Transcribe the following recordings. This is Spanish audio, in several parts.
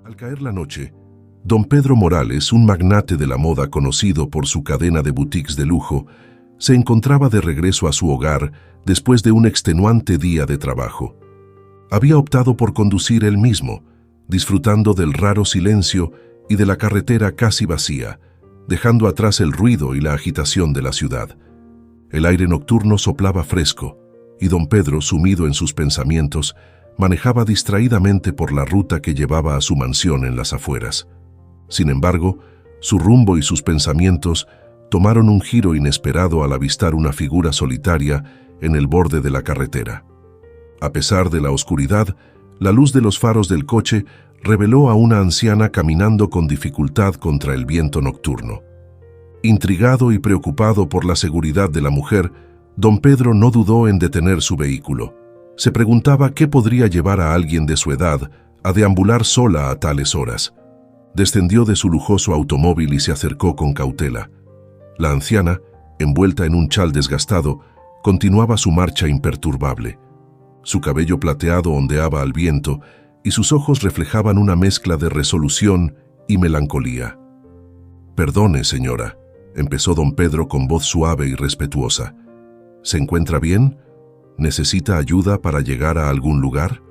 Al caer la noche, don Pedro Morales, un magnate de la moda conocido por su cadena de boutiques de lujo, se encontraba de regreso a su hogar después de un extenuante día de trabajo. Había optado por conducir él mismo, disfrutando del raro silencio y de la carretera casi vacía, dejando atrás el ruido y la agitación de la ciudad. El aire nocturno soplaba fresco, y don Pedro, sumido en sus pensamientos, manejaba distraídamente por la ruta que llevaba a su mansión en las afueras. Sin embargo, su rumbo y sus pensamientos tomaron un giro inesperado al avistar una figura solitaria en el borde de la carretera. A pesar de la oscuridad, la luz de los faros del coche reveló a una anciana caminando con dificultad contra el viento nocturno. Intrigado y preocupado por la seguridad de la mujer, don Pedro no dudó en detener su vehículo. Se preguntaba qué podría llevar a alguien de su edad a deambular sola a tales horas. Descendió de su lujoso automóvil y se acercó con cautela. La anciana, envuelta en un chal desgastado, continuaba su marcha imperturbable. Su cabello plateado ondeaba al viento y sus ojos reflejaban una mezcla de resolución y melancolía. «Perdone, señora», empezó don Pedro con voz suave y respetuosa. «¿Se encuentra bien? ¿Necesita ayuda para llegar a algún lugar?»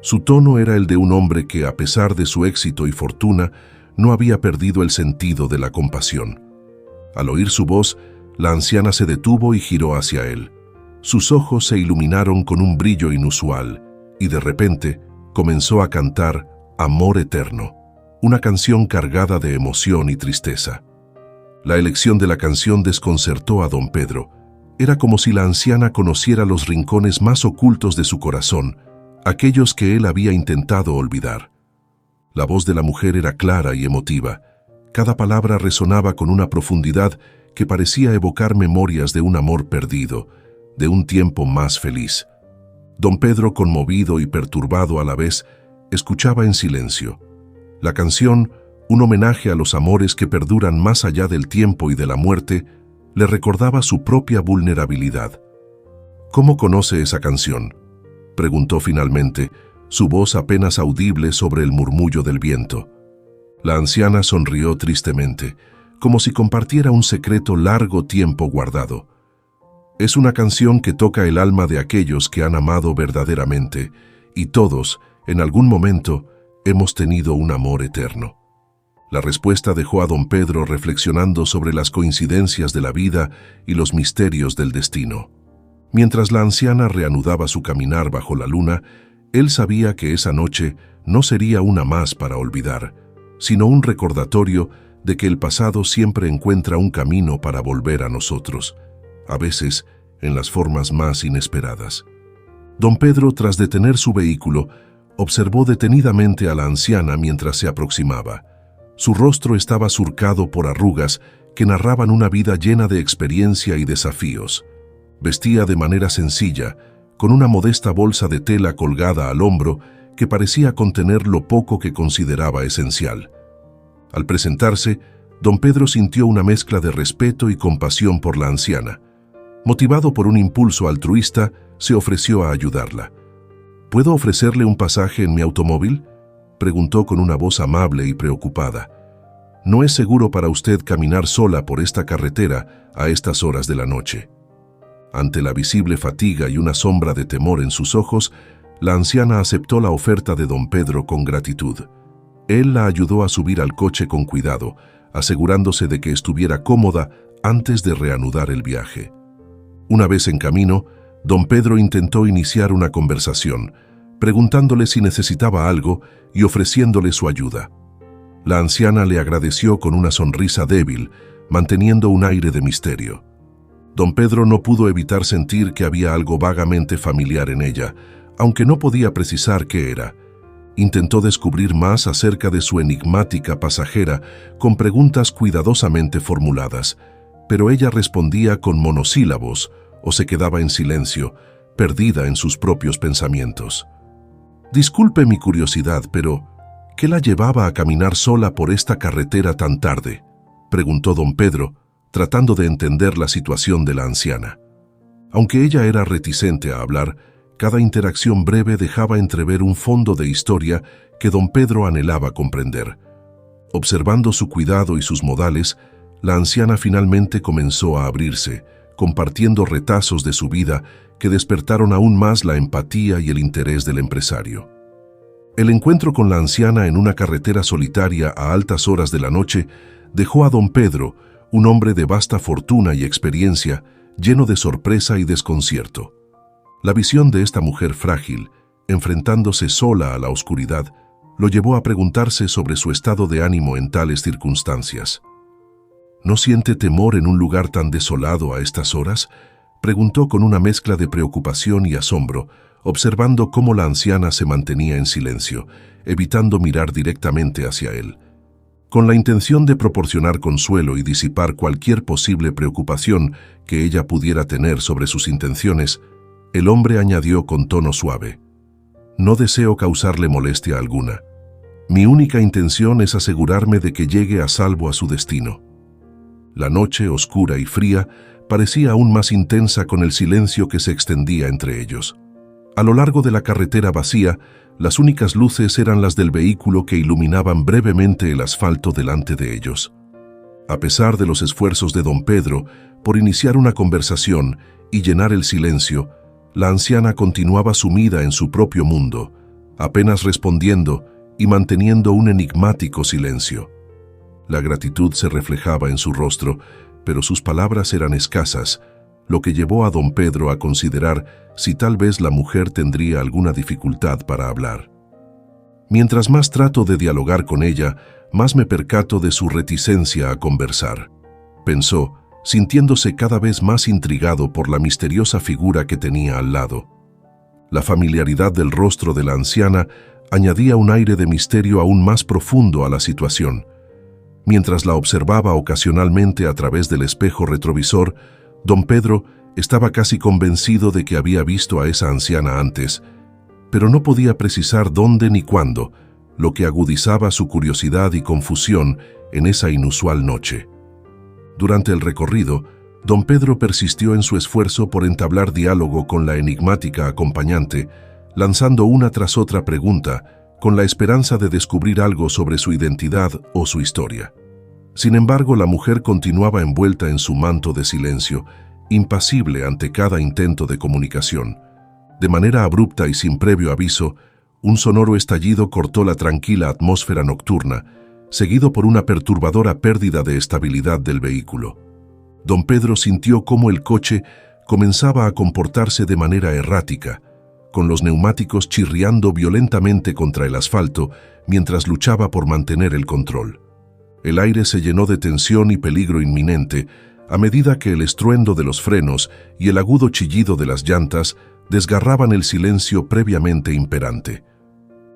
Su tono era el de un hombre que, a pesar de su éxito y fortuna, no había perdido el sentido de la compasión. Al oír su voz, la anciana se detuvo y giró hacia él. Sus ojos se iluminaron con un brillo inusual, y de repente comenzó a cantar Amor Eterno, una canción cargada de emoción y tristeza. La elección de la canción desconcertó a don Pedro. Era como si la anciana conociera los rincones más ocultos de su corazón, aquellos que él había intentado olvidar. La voz de la mujer era clara y emotiva. Cada palabra resonaba con una profundidad que parecía evocar memorias de un amor perdido, de un tiempo más feliz. Don Pedro, conmovido y perturbado a la vez, escuchaba en silencio. La canción, un homenaje a los amores que perduran más allá del tiempo y de la muerte, le recordaba su propia vulnerabilidad. «¿Cómo conoce esa canción?», preguntó finalmente, su voz apenas audible sobre el murmullo del viento. La anciana sonrió tristemente, como si compartiera un secreto largo tiempo guardado. «Es una canción que toca el alma de aquellos que han amado verdaderamente, y todos, en algún momento, hemos tenido un amor eterno». La respuesta dejó a don Pedro reflexionando sobre las coincidencias de la vida y los misterios del destino. Mientras la anciana reanudaba su caminar bajo la luna, él sabía que esa noche no sería una más para olvidar, sino un recordatorio de que el pasado siempre encuentra un camino para volver a nosotros, a veces en las formas más inesperadas. Don Pedro, tras detener su vehículo, observó detenidamente a la anciana mientras se aproximaba. Su rostro estaba surcado por arrugas que narraban una vida llena de experiencia y desafíos. Vestía de manera sencilla, con una modesta bolsa de tela colgada al hombro que parecía contener lo poco que consideraba esencial. Al presentarse, don Pedro sintió una mezcla de respeto y compasión por la anciana. Motivado por un impulso altruista, se ofreció a ayudarla. «¿Puedo ofrecerle un pasaje en mi automóvil?», preguntó con una voz amable y preocupada. «No es seguro para usted caminar sola por esta carretera a estas horas de la noche». Ante la visible fatiga y una sombra de temor en sus ojos, la anciana aceptó la oferta de don Pedro con gratitud. Él la ayudó a subir al coche con cuidado, asegurándose de que estuviera cómoda antes de reanudar el viaje. Una vez en camino, don Pedro intentó iniciar una conversación, preguntándole si necesitaba algo y ofreciéndole su ayuda. La anciana le agradeció con una sonrisa débil, manteniendo un aire de misterio. Don Pedro no pudo evitar sentir que había algo vagamente familiar en ella, aunque no podía precisar qué era. Intentó descubrir más acerca de su enigmática pasajera con preguntas cuidadosamente formuladas, pero ella respondía con monosílabos o se quedaba en silencio, perdida en sus propios pensamientos. «Disculpe mi curiosidad, pero ¿qué la llevaba a caminar sola por esta carretera tan tarde?», preguntó don Pedro, tratando de entender la situación de la anciana. Aunque ella era reticente a hablar, Cada interacción breve dejaba entrever un fondo de historia que don Pedro anhelaba comprender. Observando su cuidado y sus modales, la anciana finalmente comenzó a abrirse, compartiendo retazos de su vida que despertaron aún más la empatía y el interés del empresario. El encuentro con la anciana en una carretera solitaria a altas horas de la noche dejó a don Pedro, un hombre de vasta fortuna y experiencia, lleno de sorpresa y desconcierto. La visión de esta mujer frágil, enfrentándose sola a la oscuridad, lo llevó a preguntarse sobre su estado de ánimo en tales circunstancias. ¿No siente temor en un lugar tan desolado a estas horas?, preguntó con una mezcla de preocupación y asombro, observando cómo la anciana se mantenía en silencio, evitando mirar directamente hacia él. Con la intención de proporcionar consuelo y disipar cualquier posible preocupación que ella pudiera tener sobre sus intenciones, el hombre añadió con tono suave: «No deseo causarle molestia alguna. Mi única intención es asegurarme de que llegue a salvo a su destino». La noche, oscura y fría, parecía aún más intensa con el silencio que se extendía entre ellos. A lo largo de la carretera vacía, las únicas luces eran las del vehículo que iluminaban brevemente el asfalto delante de ellos. A pesar de los esfuerzos de don Pedro por iniciar una conversación y llenar el silencio, la anciana continuaba sumida en su propio mundo, apenas respondiendo y manteniendo un enigmático silencio. La gratitud se reflejaba en su rostro, pero sus palabras eran escasas, lo que llevó a don Pedro a considerar si tal vez la mujer tendría alguna dificultad para hablar. Mientras más trato de dialogar con ella, más me percato de su reticencia a conversar, pensó, sintiéndose cada vez más intrigado por la misteriosa figura que tenía al lado. La familiaridad del rostro de la anciana añadía un aire de misterio aún más profundo a la situación. Mientras la observaba ocasionalmente a través del espejo retrovisor, don Pedro estaba casi convencido de que había visto a esa anciana antes, pero no podía precisar dónde ni cuándo, lo que agudizaba su curiosidad y confusión en esa inusual noche. Durante el recorrido, don Pedro persistió en su esfuerzo por entablar diálogo con la enigmática acompañante, lanzando una tras otra pregunta, con la esperanza de descubrir algo sobre su identidad o su historia. Sin embargo, la mujer continuaba envuelta en su manto de silencio, impasible ante cada intento de comunicación. De manera abrupta y sin previo aviso, un sonoro estallido cortó la tranquila atmósfera nocturna, seguido por una perturbadora pérdida de estabilidad del vehículo. Don Pedro sintió cómo el coche comenzaba a comportarse de manera errática, con los neumáticos chirriando violentamente contra el asfalto mientras luchaba por mantener el control. El aire se llenó de tensión y peligro inminente a medida que el estruendo de los frenos y el agudo chillido de las llantas desgarraban el silencio previamente imperante.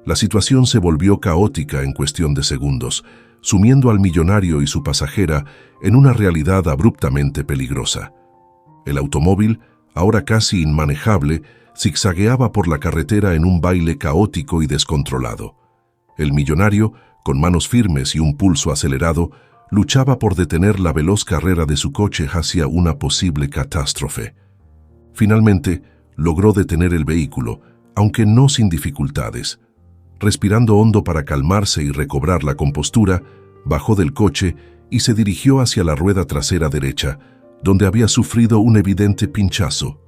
La situación se volvió caótica en cuestión de segundos, sumiendo al millonario y su pasajera en una realidad abruptamente peligrosa. El automóvil, ahora casi inmanejable, zigzagueaba por la carretera en un baile caótico y descontrolado. El millonario, con manos firmes y un pulso acelerado, luchaba por detener la veloz carrera de su coche hacia una posible catástrofe. Finalmente, logró detener el vehículo, aunque no sin dificultades. Respirando hondo para calmarse y recobrar la compostura, bajó del coche y se dirigió hacia la rueda trasera derecha, donde había sufrido un evidente pinchazo.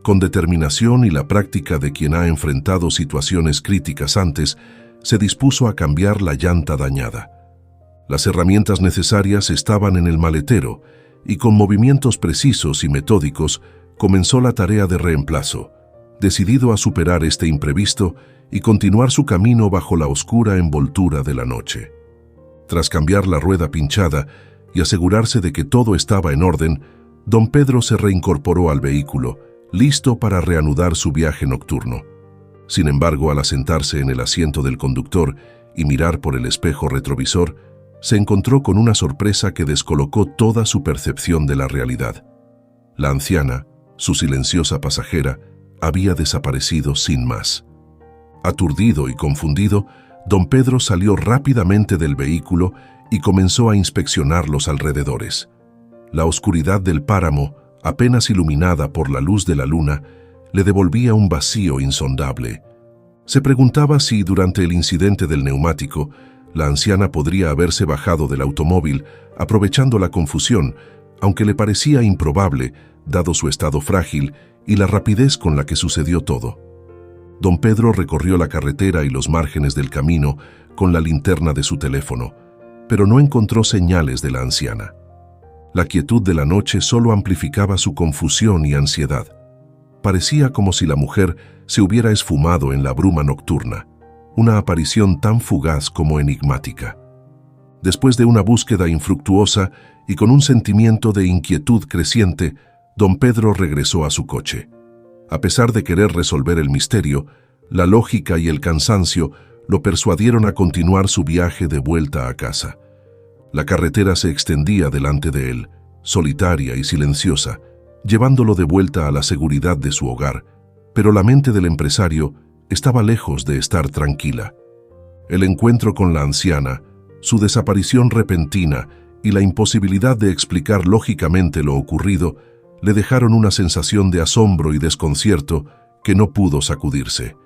Con determinación y la práctica de quien ha enfrentado situaciones críticas antes, se dispuso a cambiar la llanta dañada. Las herramientas necesarias estaban en el maletero y con movimientos precisos y metódicos comenzó la tarea de reemplazo, decidido a superar este imprevisto y continuar su camino bajo la oscura envoltura de la noche. Tras cambiar la rueda pinchada y asegurarse de que todo estaba en orden, don Pedro se reincorporó al vehículo, listo para reanudar su viaje nocturno. Sin embargo, al asentarse en el asiento del conductor y mirar por el espejo retrovisor, se encontró con una sorpresa que descolocó toda su percepción de la realidad. La anciana, su silenciosa pasajera, había desaparecido sin más. Aturdido y confundido, don Pedro salió rápidamente del vehículo y comenzó a inspeccionar los alrededores. La oscuridad del páramo, apenas iluminada por la luz de la luna, le devolvía un vacío insondable. Se preguntaba si, durante el incidente del neumático, la anciana podría haberse bajado del automóvil aprovechando la confusión, aunque le parecía improbable, dado su estado frágil y la rapidez con la que sucedió todo. Don Pedro recorrió la carretera y los márgenes del camino con la linterna de su teléfono, pero no encontró señales de la anciana. La quietud de la noche solo amplificaba su confusión y ansiedad. Parecía como si la mujer se hubiera esfumado en la bruma nocturna, una aparición tan fugaz como enigmática. Después de una búsqueda infructuosa y con un sentimiento de inquietud creciente, don Pedro regresó a su coche. A pesar de querer resolver el misterio, la lógica y el cansancio lo persuadieron a continuar su viaje de vuelta a casa. La carretera se extendía delante de él, solitaria y silenciosa, llevándolo de vuelta a la seguridad de su hogar, pero la mente del empresario estaba lejos de estar tranquila. El encuentro con la anciana, su desaparición repentina y la imposibilidad de explicar lógicamente lo ocurrido le dejaron una sensación de asombro y desconcierto que no pudo sacudirse.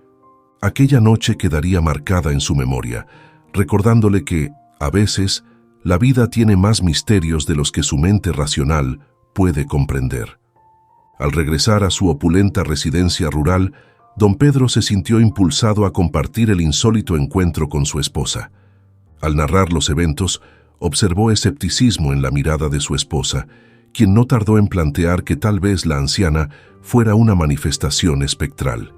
Aquella noche quedaría marcada en su memoria, recordándole que, a veces, la vida tiene más misterios de los que su mente racional puede comprender. Al regresar a su opulenta residencia rural, don Pedro se sintió impulsado a compartir el insólito encuentro con su esposa. Al narrar los eventos, observó escepticismo en la mirada de su esposa, quien no tardó en plantear que tal vez la anciana fuera una manifestación espectral.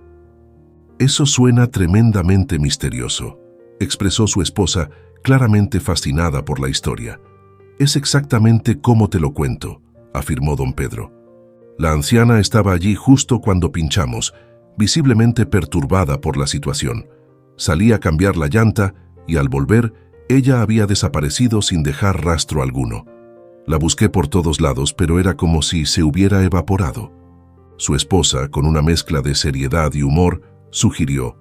«Eso suena tremendamente misterioso», expresó su esposa, claramente fascinada por la historia. «Es exactamente como te lo cuento», afirmó don Pedro. La anciana estaba allí justo cuando pinchamos, visiblemente perturbada por la situación. Salí a cambiar la llanta y al volver, ella había desaparecido sin dejar rastro alguno. La busqué por todos lados, pero era como si se hubiera evaporado. Su esposa, con una mezcla de seriedad y humor, sugirió: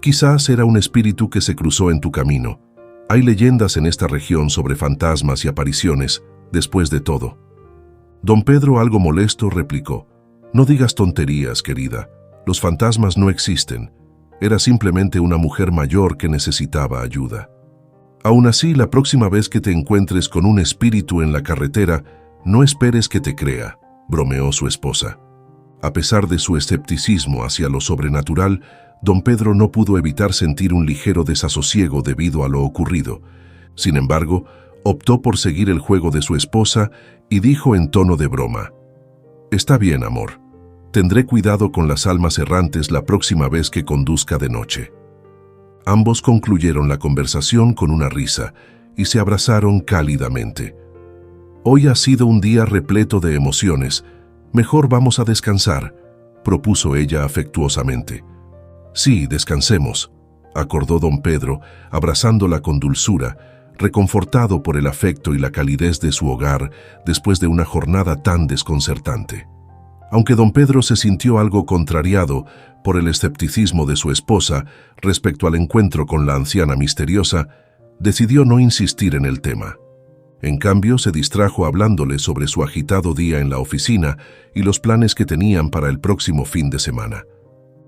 «Quizás era un espíritu que se cruzó en tu camino. Hay leyendas en esta región sobre fantasmas y apariciones, después de todo». Don Pedro, algo molesto, replicó: «No digas tonterías, querida. Los fantasmas no existen. Era simplemente una mujer mayor que necesitaba ayuda». «Aún así, la próxima vez que te encuentres con un espíritu en la carretera, no esperes que te crea», bromeó su esposa. A pesar de su escepticismo hacia lo sobrenatural, don Pedro no pudo evitar sentir un ligero desasosiego debido a lo ocurrido. Sin embargo, optó por seguir el juego de su esposa y dijo en tono de broma: «Está bien, amor. Tendré cuidado con las almas errantes la próxima vez que conduzca de noche». Ambos concluyeron la conversación con una risa y se abrazaron cálidamente. «Hoy ha sido un día repleto de emociones. Mejor vamos a descansar», propuso ella afectuosamente. «Sí, descansemos», acordó don Pedro, abrazándola con dulzura, reconfortado por el afecto y la calidez de su hogar después de una jornada tan desconcertante. Aunque don Pedro se sintió algo contrariado por el escepticismo de su esposa respecto al encuentro con la anciana misteriosa, decidió no insistir en el tema. En cambio, se distrajo hablándole sobre su agitado día en la oficina y los planes que tenían para el próximo fin de semana.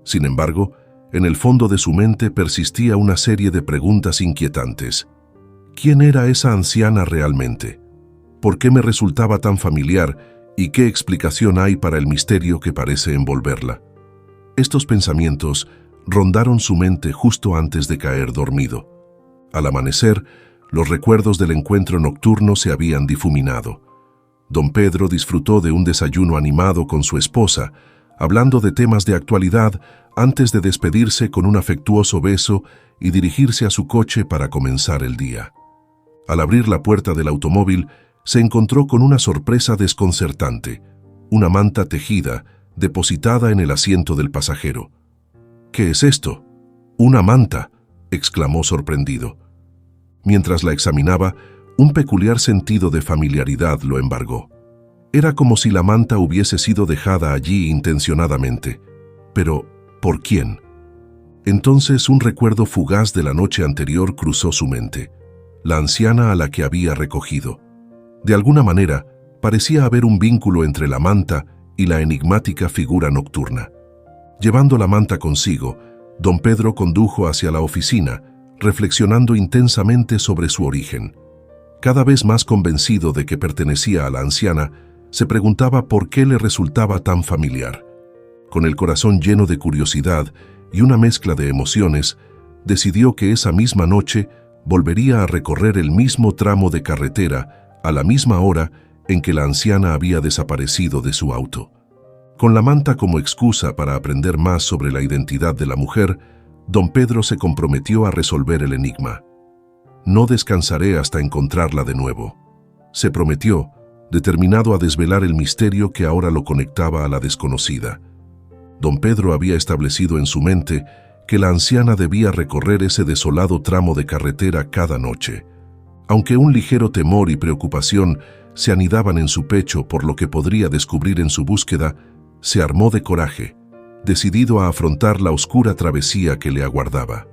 Sin embargo, en el fondo de su mente persistía una serie de preguntas inquietantes. ¿Quién era esa anciana realmente? ¿Por qué me resultaba tan familiar? ¿Y qué explicación hay para el misterio que parece envolverla? Estos pensamientos rondaron su mente justo antes de caer dormido. Al amanecer, los recuerdos del encuentro nocturno se habían difuminado. Don Pedro disfrutó de un desayuno animado con su esposa, hablando de temas de actualidad antes de despedirse con un afectuoso beso y dirigirse a su coche para comenzar el día. Al abrir la puerta del automóvil, se encontró con una sorpresa desconcertante: una manta tejida depositada en el asiento del pasajero. «¿Qué es esto?» «Una manta», exclamó sorprendido. Mientras la examinaba, un peculiar sentido de familiaridad lo embargó. Era como si la manta hubiese sido dejada allí intencionadamente. Pero, ¿por quién? Entonces un recuerdo fugaz de la noche anterior cruzó su mente: la anciana a la que había recogido. De alguna manera, parecía haber un vínculo entre la manta y la enigmática figura nocturna. Llevando la manta consigo, don Pedro condujo hacia la oficina, reflexionando intensamente sobre su origen. Cada vez más convencido de que pertenecía a la anciana, se preguntaba por qué le resultaba tan familiar. Con el corazón lleno de curiosidad y una mezcla de emociones, decidió que esa misma noche volvería a recorrer el mismo tramo de carretera a la misma hora en que la anciana había desaparecido de su auto. Con la manta como excusa para aprender más sobre la identidad de la mujer, don Pedro se comprometió a resolver el enigma. No descansaré hasta encontrarla de nuevo, se prometió, determinado a desvelar el misterio que ahora lo conectaba a la desconocida. Don Pedro había establecido en su mente que la anciana debía recorrer ese desolado tramo de carretera cada noche. Aunque un ligero temor y preocupación se anidaban en su pecho por lo que podría descubrir en su búsqueda, se armó de coraje, decidido a afrontar la oscura travesía que le aguardaba.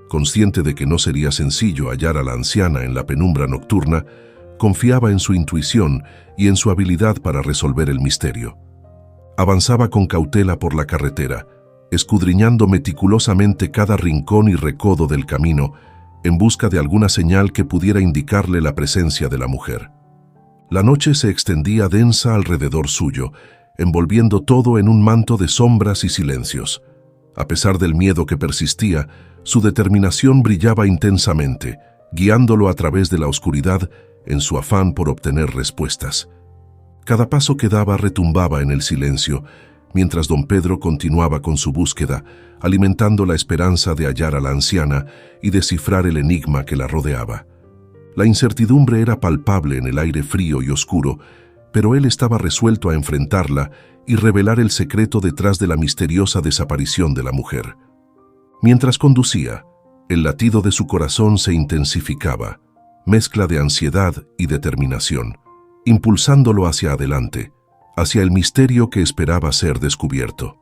Consciente de que no sería sencillo hallar a la anciana en la penumbra nocturna, confiaba en su intuición y en su habilidad para resolver el misterio. Avanzaba con cautela por la carretera, escudriñando meticulosamente cada rincón y recodo del camino, en busca de alguna señal que pudiera indicarle la presencia de la mujer. La noche se extendía densa alrededor suyo, envolviendo todo en un manto de sombras y silencios. A pesar del miedo que persistía, su determinación brillaba intensamente, guiándolo a través de la oscuridad en su afán por obtener respuestas. Cada paso que daba retumbaba en el silencio, mientras don Pedro continuaba con su búsqueda, alimentando la esperanza de hallar a la anciana y descifrar el enigma que la rodeaba. La incertidumbre era palpable en el aire frío y oscuro, pero él estaba resuelto a enfrentarla y revelar el secreto detrás de la misteriosa desaparición de la mujer. Mientras conducía, el latido de su corazón se intensificaba, mezcla de ansiedad y determinación, impulsándolo hacia adelante, hacia el misterio que esperaba ser descubierto.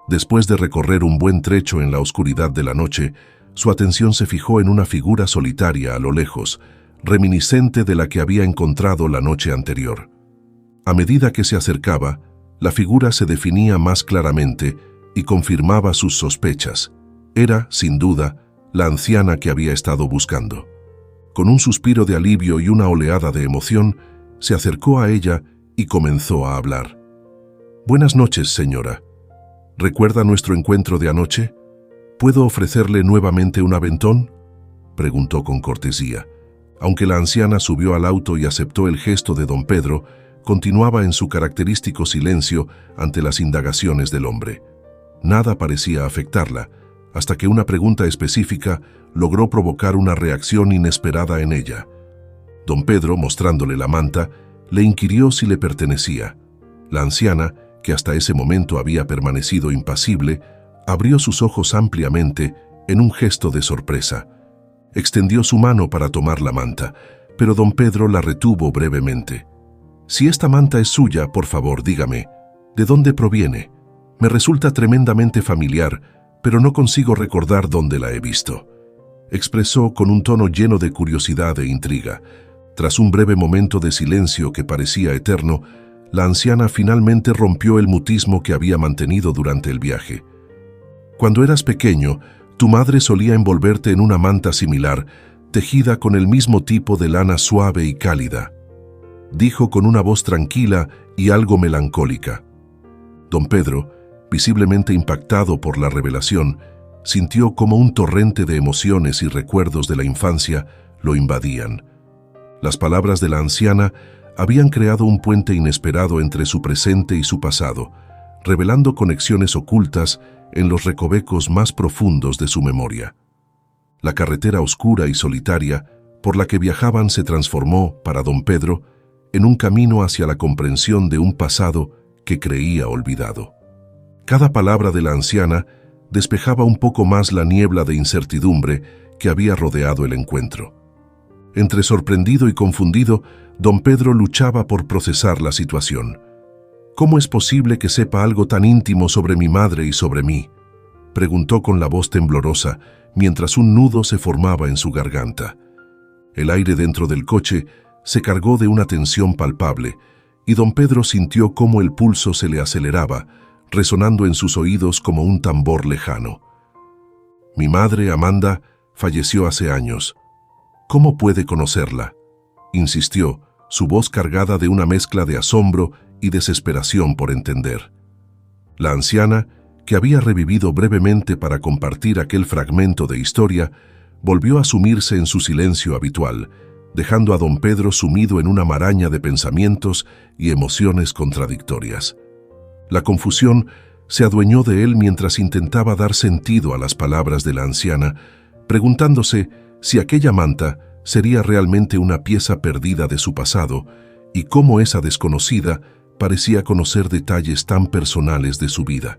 Después de recorrer un buen trecho en la oscuridad de la noche, su atención se fijó en una figura solitaria a lo lejos, reminiscente de la que había encontrado la noche anterior. A medida que se acercaba, la figura se definía más claramente y confirmaba sus sospechas. Era, sin duda, la anciana que había estado buscando. Con un suspiro de alivio y una oleada de emoción, se acercó a ella y comenzó a hablar. «Buenas noches, señora. ¿Recuerda nuestro encuentro de anoche? ¿Puedo ofrecerle nuevamente un aventón?», preguntó con cortesía. Aunque la anciana subió al auto y aceptó el gesto de don Pedro, continuaba en su característico silencio ante las indagaciones del hombre. Nada parecía afectarla, hasta que una pregunta específica logró provocar una reacción inesperada en ella. Don Pedro, mostrándole la manta, le inquirió si le pertenecía. La anciana, que hasta ese momento había permanecido impasible, abrió sus ojos ampliamente en un gesto de sorpresa. Extendió su mano para tomar la manta, pero don Pedro la retuvo brevemente. «Si esta manta es suya, por favor, dígame, ¿de dónde proviene? Me resulta tremendamente familiar, pero no consigo recordar dónde la he visto», expresó con un tono lleno de curiosidad e intriga. Tras un breve momento de silencio que parecía eterno, la anciana finalmente rompió el mutismo que había mantenido durante el viaje. «Cuando eras pequeño, tu madre solía envolverte en una manta similar, tejida con el mismo tipo de lana suave y cálida», dijo con una voz tranquila y algo melancólica. Don Pedro, visiblemente impactado por la revelación, sintió como un torrente de emociones y recuerdos de la infancia lo invadían. Las palabras de la anciana habían creado un puente inesperado entre su presente y su pasado, revelando conexiones ocultas en los recovecos más profundos de su memoria. La carretera oscura y solitaria por la que viajaban se transformó, para don Pedro, en un camino hacia la comprensión de un pasado que creía olvidado. Cada palabra de la anciana despejaba un poco más la niebla de incertidumbre que había rodeado el encuentro. Entre sorprendido y confundido, don Pedro luchaba por procesar la situación. «¿Cómo es posible que sepa algo tan íntimo sobre mi madre y sobre mí?», preguntó con la voz temblorosa, mientras un nudo se formaba en su garganta. El aire dentro del coche se cargó de una tensión palpable, y don Pedro sintió cómo el pulso se le aceleraba, resonando en sus oídos como un tambor lejano. Mi madre, Amanda, falleció hace años. ¿Cómo puede conocerla?, insistió, su voz cargada de una mezcla de asombro y desesperación por entender. La anciana, que había revivido brevemente para compartir aquel fragmento de historia, volvió a sumirse en su silencio habitual, dejando a don Pedro sumido en una maraña de pensamientos y emociones contradictorias. La confusión se adueñó de él mientras intentaba dar sentido a las palabras de la anciana, preguntándose si aquella manta sería realmente una pieza perdida de su pasado y cómo esa desconocida parecía conocer detalles tan personales de su vida.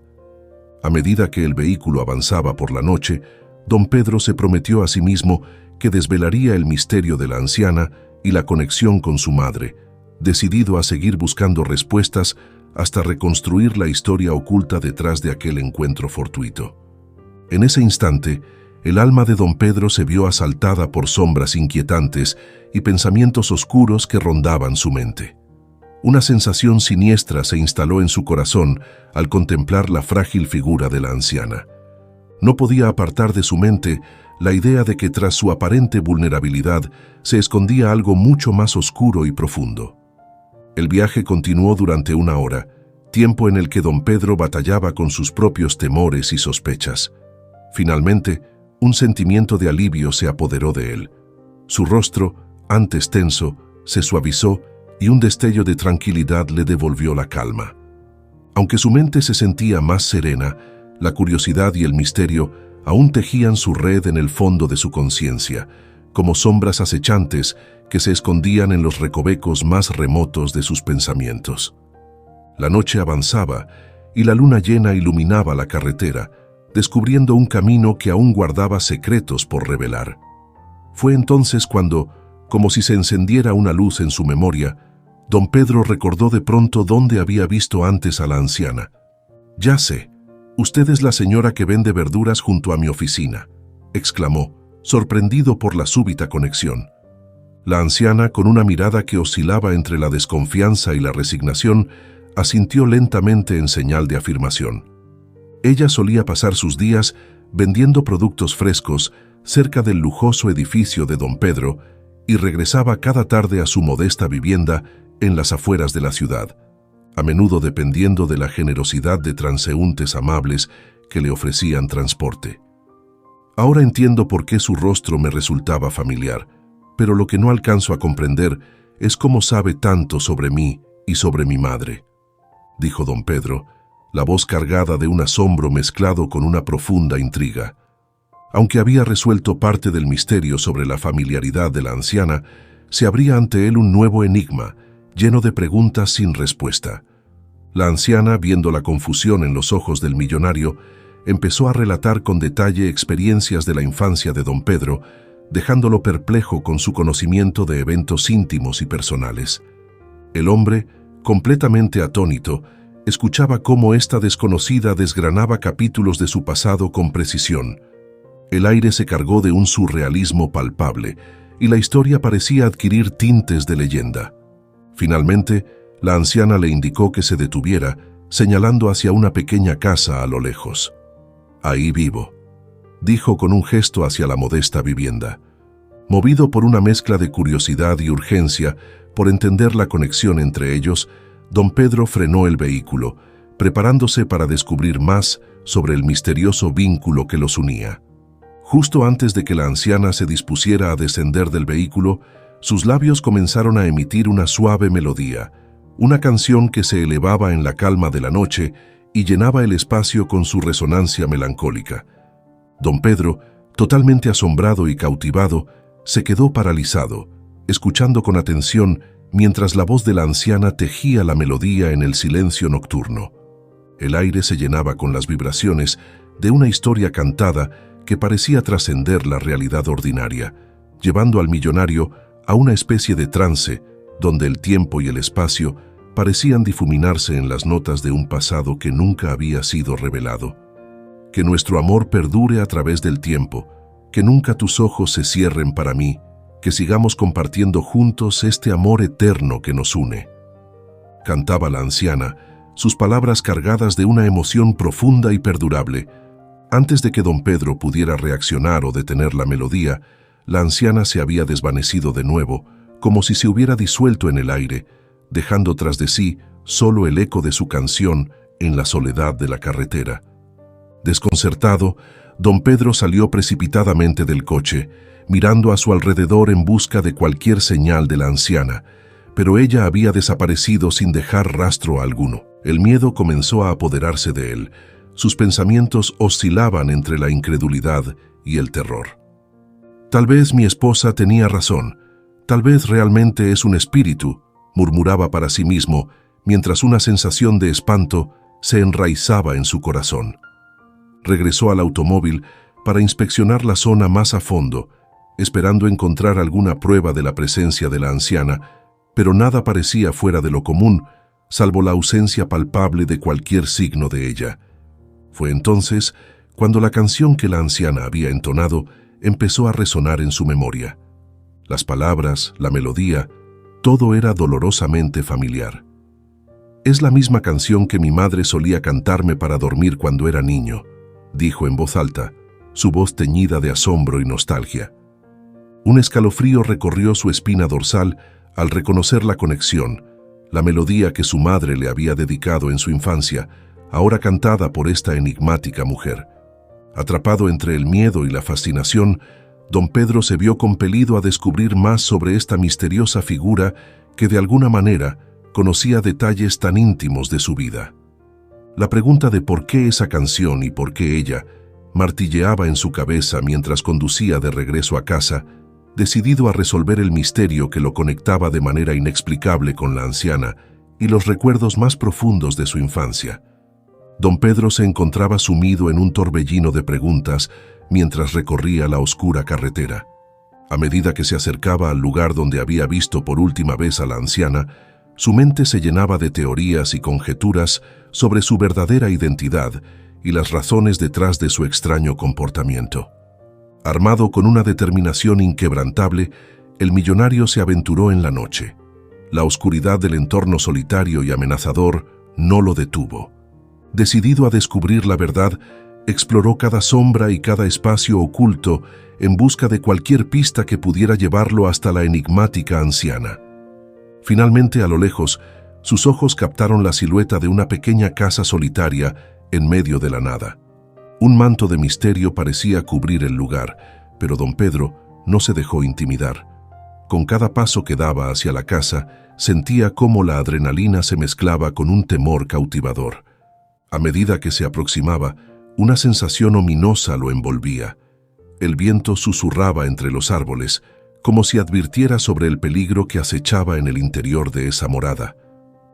A medida que el vehículo avanzaba por la noche, don Pedro se prometió a sí mismo que desvelaría el misterio de la anciana y la conexión con su madre, decidido a seguir buscando respuestas hasta reconstruir la historia oculta detrás de aquel encuentro fortuito. En ese instante, el alma de don Pedro se vio asaltada por sombras inquietantes y pensamientos oscuros que rondaban su mente. Una sensación siniestra se instaló en su corazón al contemplar la frágil figura de la anciana. No podía apartar de su mente la idea de que tras su aparente vulnerabilidad se escondía algo mucho más oscuro y profundo. El viaje continuó durante 1 hora, tiempo en el que don Pedro batallaba con sus propios temores y sospechas. Finalmente, un sentimiento de alivio se apoderó de él. Su rostro, antes tenso, se suavizó y un destello de tranquilidad le devolvió la calma. Aunque su mente se sentía más serena, la curiosidad y el misterio aún tejían su red en el fondo de su conciencia, como sombras acechantes que se escondían en los recovecos más remotos de sus pensamientos. La noche avanzaba y la luna llena iluminaba la carretera, descubriendo un camino que aún guardaba secretos por revelar. Fue entonces cuando, como si se encendiera una luz en su memoria, don Pedro recordó de pronto dónde había visto antes a la anciana. «Ya sé, usted es la señora que vende verduras junto a mi oficina», exclamó, sorprendido por la súbita conexión. La anciana, con una mirada que oscilaba entre la desconfianza y la resignación, asintió lentamente en señal de afirmación. Ella solía pasar sus días vendiendo productos frescos cerca del lujoso edificio de don Pedro y regresaba cada tarde a su modesta vivienda en las afueras de la ciudad, a menudo dependiendo de la generosidad de transeúntes amables que le ofrecían transporte. Ahora entiendo por qué su rostro me resultaba familiar, pero lo que no alcanzo a comprender es cómo sabe tanto sobre mí y sobre mi madre, dijo don Pedro, la voz cargada de un asombro mezclado con una profunda intriga. Aunque había resuelto parte del misterio sobre la familiaridad de la anciana, se abría ante él un nuevo enigma, lleno de preguntas sin respuesta. La anciana, viendo la confusión en los ojos del millonario, empezó a relatar con detalle experiencias de la infancia de don Pedro, dejándolo perplejo con su conocimiento de eventos íntimos y personales. El hombre, completamente atónito, escuchaba cómo esta desconocida desgranaba capítulos de su pasado con precisión. El aire se cargó de un surrealismo palpable, y la historia parecía adquirir tintes de leyenda. Finalmente, la anciana le indicó que se detuviera, señalando hacia una pequeña casa a lo lejos. «Ahí vivo», dijo con un gesto hacia la modesta vivienda. Movido por una mezcla de curiosidad y urgencia por entender la conexión entre ellos, don Pedro frenó el vehículo, preparándose para descubrir más sobre el misterioso vínculo que los unía. Justo antes de que la anciana se dispusiera a descender del vehículo, sus labios comenzaron a emitir una suave melodía, una canción que se elevaba en la calma de la noche y llenaba el espacio con su resonancia melancólica. Don Pedro, totalmente asombrado y cautivado, se quedó paralizado, escuchando con atención mientras la voz de la anciana tejía la melodía en el silencio nocturno. El aire se llenaba con las vibraciones de una historia cantada que parecía trascender la realidad ordinaria, llevando al millonario a una especie de trance donde el tiempo y el espacio parecían difuminarse en las notas de un pasado que nunca había sido revelado. Que nuestro amor perdure a través del tiempo, que nunca tus ojos se cierren para mí, que sigamos compartiendo juntos este amor eterno que nos une. Cantaba la anciana, sus palabras cargadas de una emoción profunda y perdurable. Antes de que don Pedro pudiera reaccionar o detener la melodía, la anciana se había desvanecido de nuevo, como si se hubiera disuelto en el aire, dejando tras de sí solo el eco de su canción en la soledad de la carretera. Desconcertado, don Pedro salió precipitadamente del coche, mirando a su alrededor en busca de cualquier señal de la anciana, pero ella había desaparecido sin dejar rastro alguno. El miedo comenzó a apoderarse de él. Sus pensamientos oscilaban entre la incredulidad y el terror. Tal vez mi esposa tenía razón. Tal vez realmente es un espíritu, murmuraba para sí mismo, mientras una sensación de espanto se enraizaba en su corazón. Regresó al automóvil para inspeccionar la zona más a fondo, esperando encontrar alguna prueba de la presencia de la anciana, pero nada parecía fuera de lo común, salvo la ausencia palpable de cualquier signo de ella. Fue entonces cuando la canción que la anciana había entonado empezó a resonar en su memoria. Las palabras, la melodía, todo era dolorosamente familiar. «Es la misma canción que mi madre solía cantarme para dormir cuando era niño», dijo en voz alta, su voz teñida de asombro y nostalgia. Un escalofrío recorrió su espina dorsal al reconocer la conexión, la melodía que su madre le había dedicado en su infancia, ahora cantada por esta enigmática mujer. Atrapado entre el miedo y la fascinación, don Pedro se vio compelido a descubrir más sobre esta misteriosa figura que de alguna manera conocía detalles tan íntimos de su vida. La pregunta de por qué esa canción y por qué ella martilleaba en su cabeza mientras conducía de regreso a casa, decidido a resolver el misterio que lo conectaba de manera inexplicable con la anciana y los recuerdos más profundos de su infancia. Don Pedro se encontraba sumido en un torbellino de preguntas mientras recorría la oscura carretera. A medida que se acercaba al lugar donde había visto por última vez a la anciana, su mente se llenaba de teorías y conjeturas sobre su verdadera identidad y las razones detrás de su extraño comportamiento. Armado con una determinación inquebrantable, el millonario se aventuró en la noche. La oscuridad del entorno solitario y amenazador no lo detuvo. Decidido a descubrir la verdad, exploró cada sombra y cada espacio oculto en busca de cualquier pista que pudiera llevarlo hasta la enigmática anciana. Finalmente, a lo lejos, sus ojos captaron la silueta de una pequeña casa solitaria en medio de la nada. Un manto de misterio parecía cubrir el lugar, pero don Pedro no se dejó intimidar. Con cada paso que daba hacia la casa, sentía cómo la adrenalina se mezclaba con un temor cautivador. A medida que se aproximaba, una sensación ominosa lo envolvía. El viento susurraba entre los árboles, como si advirtiera sobre el peligro que acechaba en el interior de esa morada.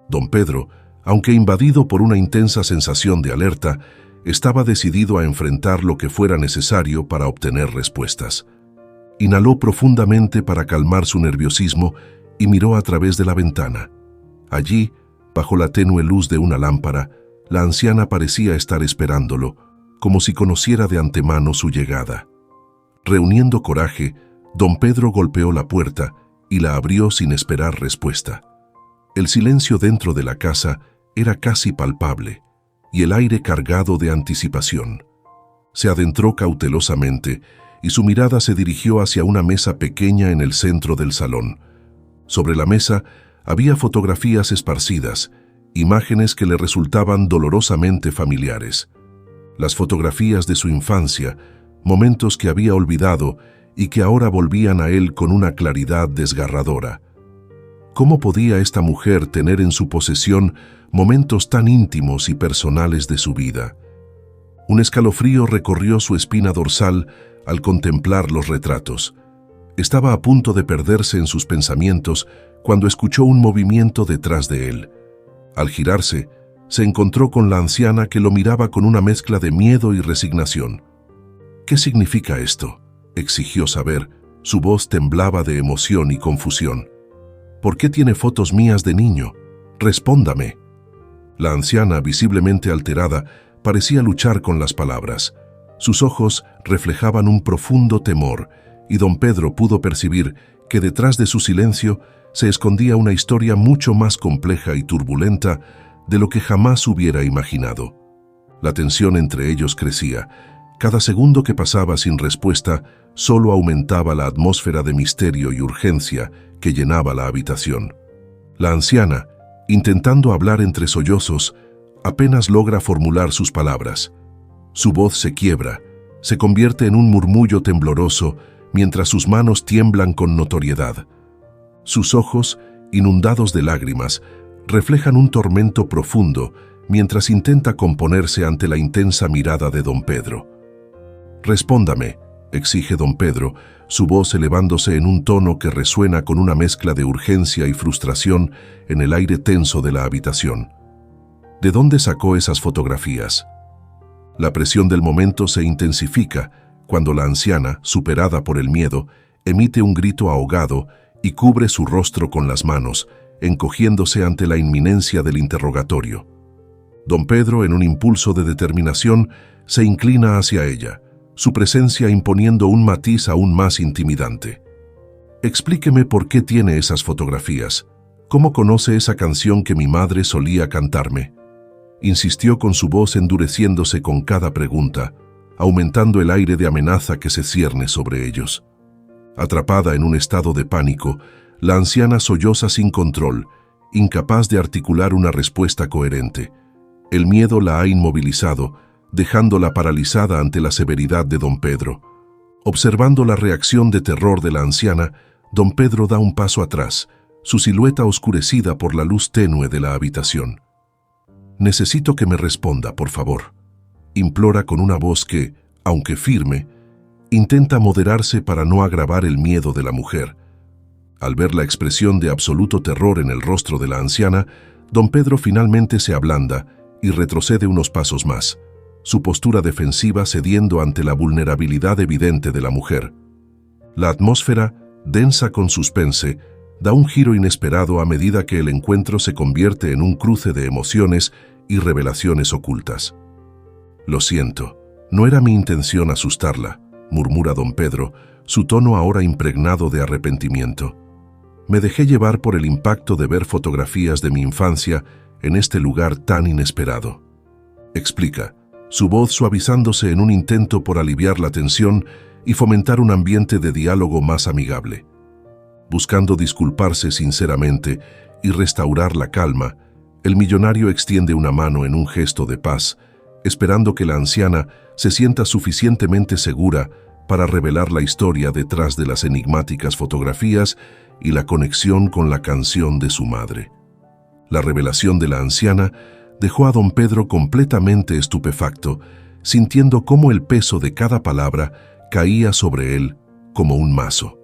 Don Pedro, aunque invadido por una intensa sensación de alerta, estaba decidido a enfrentar lo que fuera necesario para obtener respuestas. Inhaló profundamente para calmar su nerviosismo y miró a través de la ventana. Allí, bajo la tenue luz de una lámpara, la anciana parecía estar esperándolo, como si conociera de antemano su llegada. Reuniendo coraje, don Pedro golpeó la puerta y la abrió sin esperar respuesta. El silencio dentro de la casa era casi palpable, y el aire cargado de anticipación. Se adentró cautelosamente y su mirada se dirigió hacia una mesa pequeña en el centro del salón. Sobre la mesa había fotografías esparcidas, imágenes que le resultaban dolorosamente familiares. Las fotografías de su infancia, momentos que había olvidado y que ahora volvían a él con una claridad desgarradora. ¿Cómo podía esta mujer tener en su posesión momentos tan íntimos y personales de su vida? Un escalofrío recorrió su espina dorsal al contemplar los retratos. Estaba a punto de perderse en sus pensamientos cuando escuchó un movimiento detrás de él. Al girarse, se encontró con la anciana que lo miraba con una mezcla de miedo y resignación. «¿Qué significa esto?», exigió saber. Su voz temblaba de emoción y confusión. «¿Por qué tiene fotos mías de niño? Respóndame». La anciana, visiblemente alterada, parecía luchar con las palabras. Sus ojos reflejaban un profundo temor, y don Pedro pudo percibir que detrás de su silencio se escondía una historia mucho más compleja y turbulenta de lo que jamás hubiera imaginado. La tensión entre ellos crecía. Cada segundo que pasaba sin respuesta solo aumentaba la atmósfera de misterio y urgencia que llenaba la habitación. La anciana, intentando hablar entre sollozos, apenas logra formular sus palabras. Su voz se quiebra, se convierte en un murmullo tembloroso mientras sus manos tiemblan con notoriedad. Sus ojos, inundados de lágrimas, reflejan un tormento profundo mientras intenta componerse ante la intensa mirada de don Pedro. «Respóndame», exige don Pedro, su voz elevándose en un tono que resuena con una mezcla de urgencia y frustración en el aire tenso de la habitación. ¿De dónde sacó esas fotografías? La presión del momento se intensifica cuando la anciana, superada por el miedo, emite un grito ahogado y cubre su rostro con las manos, encogiéndose ante la inminencia del interrogatorio. Don Pedro, en un impulso de determinación, se inclina hacia ella, su presencia imponiendo un matiz aún más intimidante. «Explíqueme por qué tiene esas fotografías. ¿Cómo conoce esa canción que mi madre solía cantarme?», insistió con su voz endureciéndose con cada pregunta, aumentando el aire de amenaza que se cierne sobre ellos. Atrapada en un estado de pánico, la anciana solloza sin control, incapaz de articular una respuesta coherente. El miedo la ha inmovilizado, dejándola paralizada ante la severidad de don Pedro. Observando la reacción de terror de la anciana, don Pedro da un paso atrás, su silueta oscurecida por la luz tenue de la habitación. «Necesito que me responda, por favor», implora con una voz que, aunque firme, intenta moderarse para no agravar el miedo de la mujer. Al ver la expresión de absoluto terror en el rostro de la anciana, don Pedro finalmente se ablanda y retrocede unos pasos más, su postura defensiva cediendo ante la vulnerabilidad evidente de la mujer. La atmósfera, densa con suspense, da un giro inesperado a medida que el encuentro se convierte en un cruce de emociones y revelaciones ocultas. «Lo siento, no era mi intención asustarla», murmura don Pedro, su tono ahora impregnado de arrepentimiento. «Me dejé llevar por el impacto de ver fotografías de mi infancia en este lugar tan inesperado», explica, su voz suavizándose en un intento por aliviar la tensión y fomentar un ambiente de diálogo más amigable. Buscando disculparse sinceramente y restaurar la calma, el millonario extiende una mano en un gesto de paz, esperando que la anciana se sienta suficientemente segura para revelar la historia detrás de las enigmáticas fotografías y la conexión con la canción de su madre. La revelación de la anciana dejó a don Pedro completamente estupefacto, sintiendo cómo el peso de cada palabra caía sobre él como un mazo.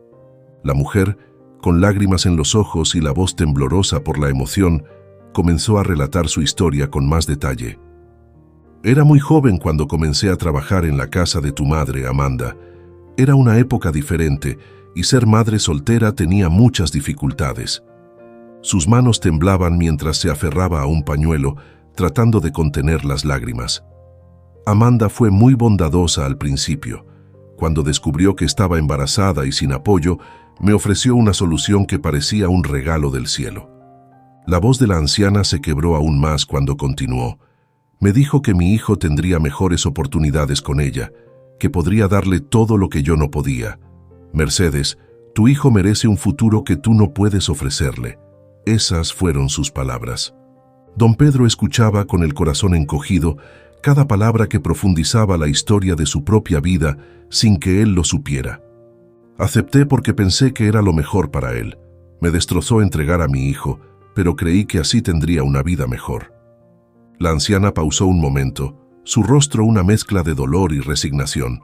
La mujer, con lágrimas en los ojos y la voz temblorosa por la emoción, comenzó a relatar su historia con más detalle. «Era muy joven cuando comencé a trabajar en la casa de tu madre, Amanda. Era una época diferente y ser madre soltera tenía muchas dificultades». Sus manos temblaban mientras se aferraba a un pañuelo, tratando de contener las lágrimas. Amanda fue muy bondadosa al principio. Cuando descubrió que estaba embarazada y sin apoyo, me ofreció una solución que parecía un regalo del cielo. La voz de la anciana se quebró aún más cuando continuó. Me dijo que mi hijo tendría mejores oportunidades con ella, que podría darle todo lo que yo no podía. Mercedes, tu hijo merece un futuro que tú no puedes ofrecerle. Esas fueron sus palabras. Don Pedro escuchaba con el corazón encogido cada palabra que profundizaba la historia de su propia vida sin que él lo supiera. Acepté porque pensé que era lo mejor para él. Me destrozó entregar a mi hijo, pero creí que así tendría una vida mejor. La anciana pausó un momento, su rostro una mezcla de dolor y resignación.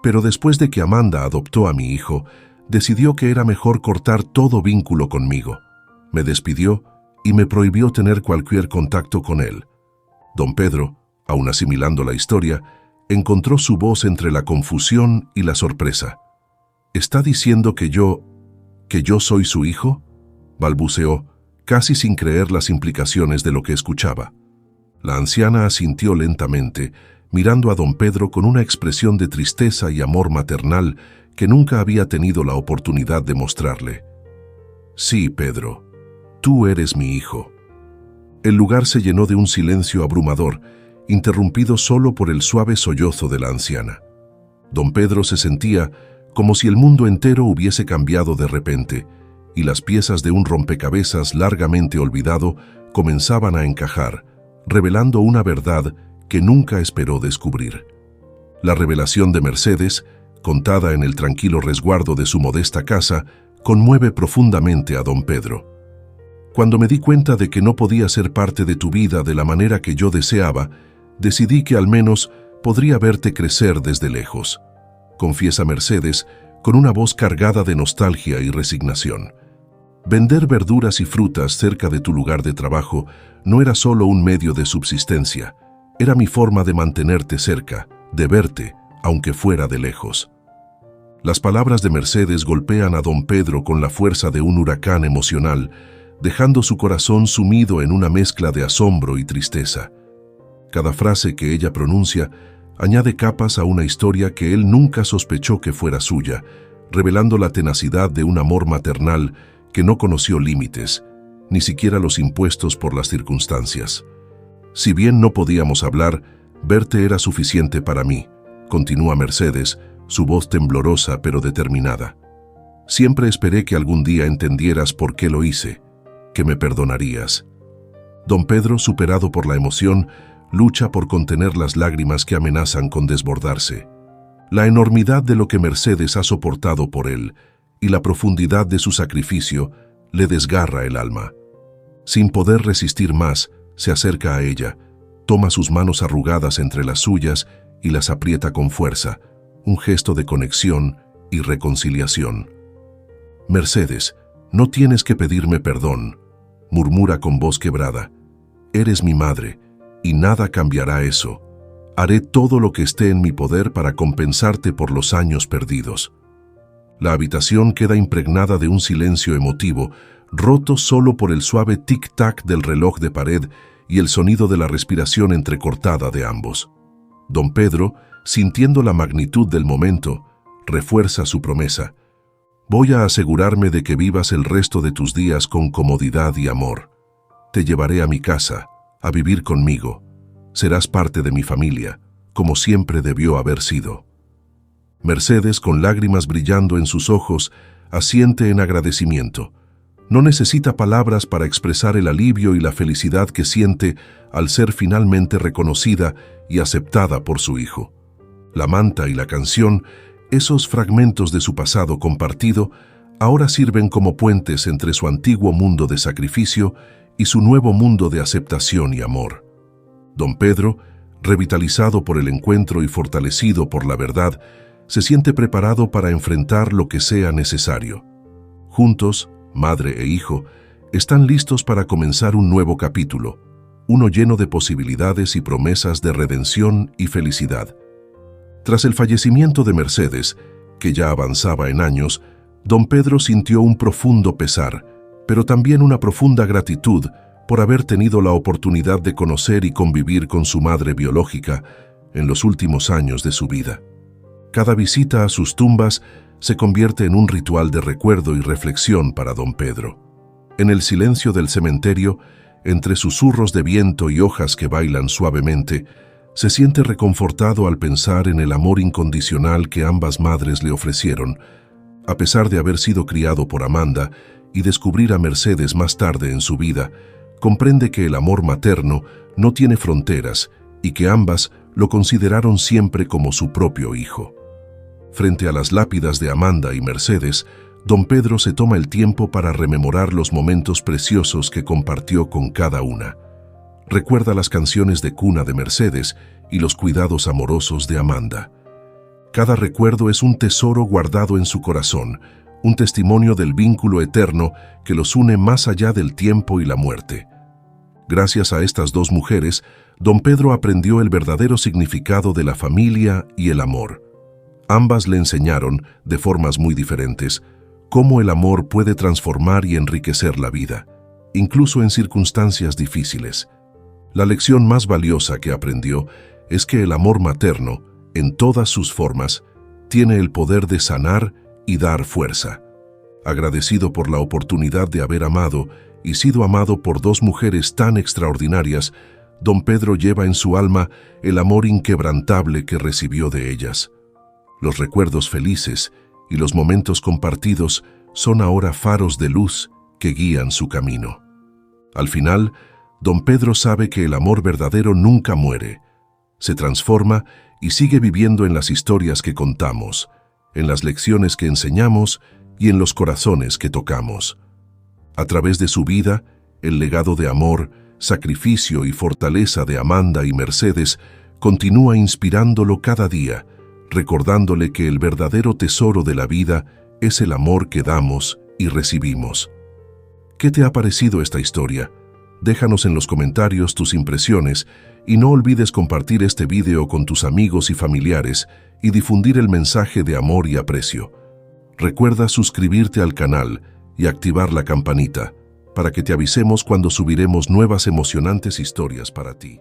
Pero después de que Amanda adoptó a mi hijo, decidió que era mejor cortar todo vínculo conmigo. Me despidió y me prohibió tener cualquier contacto con él. Don Pedro, aún asimilando la historia, encontró su voz entre la confusión y la sorpresa. «¿Está diciendo que yo soy su hijo?», balbuceó, casi sin creer las implicaciones de lo que escuchaba. La anciana asintió lentamente, mirando a don Pedro con una expresión de tristeza y amor maternal que nunca había tenido la oportunidad de mostrarle. «Sí, Pedro, tú eres mi hijo». El lugar se llenó de un silencio abrumador, interrumpido solo por el suave sollozo de la anciana. Don Pedro se sentía como si el mundo entero hubiese cambiado de repente, y las piezas de un rompecabezas largamente olvidado comenzaban a encajar, revelando una verdad que nunca esperó descubrir. La revelación de Mercedes, contada en el tranquilo resguardo de su modesta casa, conmueve profundamente a don Pedro. Cuando me di cuenta de que no podía ser parte de tu vida de la manera que yo deseaba, decidí que al menos podría verte crecer desde lejos, confiesa Mercedes con una voz cargada de nostalgia y resignación. Vender verduras y frutas cerca de tu lugar de trabajo no era solo un medio de subsistencia, era mi forma de mantenerte cerca, de verte, aunque fuera de lejos. Las palabras de Mercedes golpean a don Pedro con la fuerza de un huracán emocional, dejando su corazón sumido en una mezcla de asombro y tristeza. Cada frase que ella pronuncia añade capas a una historia que él nunca sospechó que fuera suya, revelando la tenacidad de un amor maternal que no conoció límites, ni siquiera los impuestos por las circunstancias. Si bien no podíamos hablar, verte era suficiente para mí, continúa Mercedes, su voz temblorosa pero determinada. Siempre esperé que algún día entendieras por qué lo hice, que me perdonarías. Don Pedro, superado por la emoción, lucha por contener las lágrimas que amenazan con desbordarse. La enormidad de lo que Mercedes ha soportado por él y la profundidad de su sacrificio le desgarra el alma. Sin poder resistir más, se acerca a ella, toma sus manos arrugadas entre las suyas y las aprieta con fuerza, un gesto de conexión y reconciliación. Mercedes, no tienes que pedirme perdón, murmura con voz quebrada. Eres mi madre, y nada cambiará eso. Haré todo lo que esté en mi poder para compensarte por los años perdidos. La habitación queda impregnada de un silencio emotivo, roto solo por el suave tic-tac del reloj de pared y el sonido de la respiración entrecortada de ambos. Don Pedro, sintiendo la magnitud del momento, refuerza su promesa. Voy a asegurarme de que vivas el resto de tus días con comodidad y amor. Te llevaré a mi casa, a vivir conmigo. Serás parte de mi familia, como siempre debió haber sido. Mercedes, con lágrimas brillando en sus ojos, asiente en agradecimiento. No necesita palabras para expresar el alivio y la felicidad que siente al ser finalmente reconocida y aceptada por su hijo. La manta y la canción, esos fragmentos de su pasado compartido, ahora sirven como puentes entre su antiguo mundo de sacrificio y su nuevo mundo de aceptación y amor. Don Pedro, revitalizado por el encuentro y fortalecido por la verdad, se siente preparado para enfrentar lo que sea necesario. Juntos, madre e hijo, están listos para comenzar un nuevo capítulo, uno lleno de posibilidades y promesas de redención y felicidad. Tras el fallecimiento de Mercedes, que ya avanzaba en años, don Pedro sintió un profundo pesar, pero también una profunda gratitud por haber tenido la oportunidad de conocer y convivir con su madre biológica en los últimos años de su vida. Cada visita a sus tumbas se convierte en un ritual de recuerdo y reflexión para don Pedro. En el silencio del cementerio, entre susurros de viento y hojas que bailan suavemente, se siente reconfortado al pensar en el amor incondicional que ambas madres le ofrecieron, a pesar de haber sido criado por Amanda y descubrir a Mercedes más tarde en su vida. Comprende que el amor materno no tiene fronteras y que ambas lo consideraron siempre como su propio hijo. Frente a las lápidas de Amanda y Mercedes, don Pedro se toma el tiempo para rememorar los momentos preciosos que compartió con cada una. Recuerda las canciones de cuna de Mercedes y los cuidados amorosos de Amanda. Cada recuerdo es un tesoro guardado en su corazón, un testimonio del vínculo eterno que los une más allá del tiempo y la muerte. Gracias a estas dos mujeres, don Pedro aprendió el verdadero significado de la familia y el amor. Ambas le enseñaron, de formas muy diferentes, cómo el amor puede transformar y enriquecer la vida, incluso en circunstancias difíciles. La lección más valiosa que aprendió es que el amor materno, en todas sus formas, tiene el poder de sanar y dar fuerza. Agradecido por la oportunidad de haber amado y sido amado por dos mujeres tan extraordinarias, don Pedro lleva en su alma el amor inquebrantable que recibió de ellas. Los recuerdos felices y los momentos compartidos son ahora faros de luz que guían su camino. Al final, don Pedro sabe que el amor verdadero nunca muere, se transforma y sigue viviendo en las historias que contamos, en las lecciones que enseñamos y en los corazones que tocamos. A través de su vida, el legado de amor, sacrificio y fortaleza de Amanda y Mercedes continúa inspirándolo cada día, recordándole que el verdadero tesoro de la vida es el amor que damos y recibimos. ¿Qué te ha parecido esta historia? Déjanos en los comentarios tus impresiones y no olvides compartir este video con tus amigos y familiares y difundir el mensaje de amor y aprecio. Recuerda suscribirte al canal y activar la campanita para que te avisemos cuando subiremos nuevas emocionantes historias para ti.